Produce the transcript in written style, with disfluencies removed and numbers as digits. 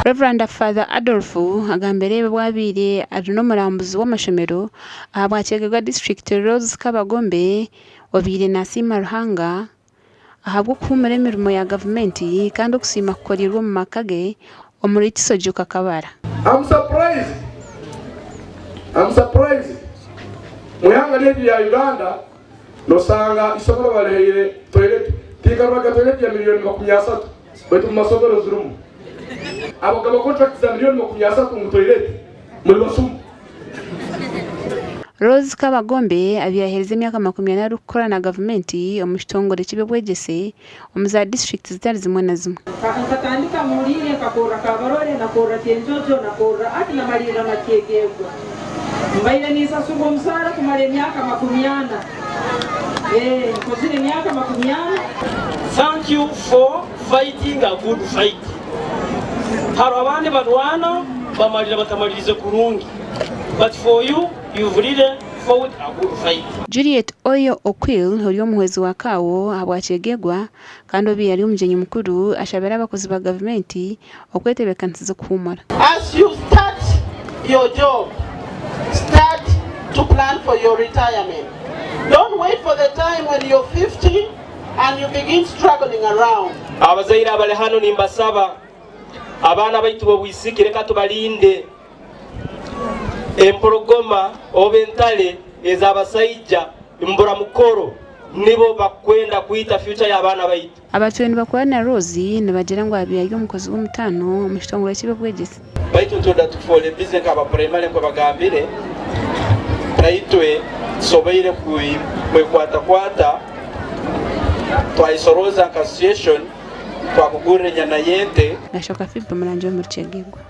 Reverend Father Adolfu agambere bwabire aduno murambuzi w'amashomero ahabwakegwa district Rose Kabagombe wabire nasima Ruhanga ahabwo kumira emirimo ya government kandi okusima kukorirwa mu makage omuri Kisojuka Kabara. I'm surprised. Muyanga lyetu ya Uganda nosanga isomero balehire toilet tikarwaga toilet ya milioni 30 wetu mu masomero zurumu. Abagabo contract za milioni 30 mu toilet muri basumu. Rose Kabagombe abiyahereza emyaka 20 gukora na government omukitongole kibe bwegese omuza district zitari zimwe na zimwe. Akatandika mulire kakora kabarore na kora tenjojo na kora ati na malira makegego. Mbaile nisa subo msara kumale emyaka 40. Kozile emyaka 40. Thank you for fighting a good fight. Haro abandi barwana bamalira batamalirize kurungi. But for you, you've really fought a good fight. Juliet Oyo Okwil horiyo muhwezi wa kawo habwakegegwa kandi obi yari umujenyi mukuru ashabera abakozi ba government okwetebekansiza kuhumara. As you start your job, start to plan for your retirement. Don't wait for the time when you're 50 and you begin struggling around. Abazaira abale hano nimbasaba abana baitu bobwisikire katubalinde empologoma obentale ezabasajja mbura mukoro nibo bakwenda kuita future y'abana baitu. Abatweni bakorana Rose nibagera ngo abiyayo umukozi w'umutano omukitongole kibe bwegese. Baitu ntoda tukufole business aba primary ko bagambire naitwe sobeire kwata twaisoroza association twakugure nyana yente nashoka fibe muranjo muri Kyegegwa.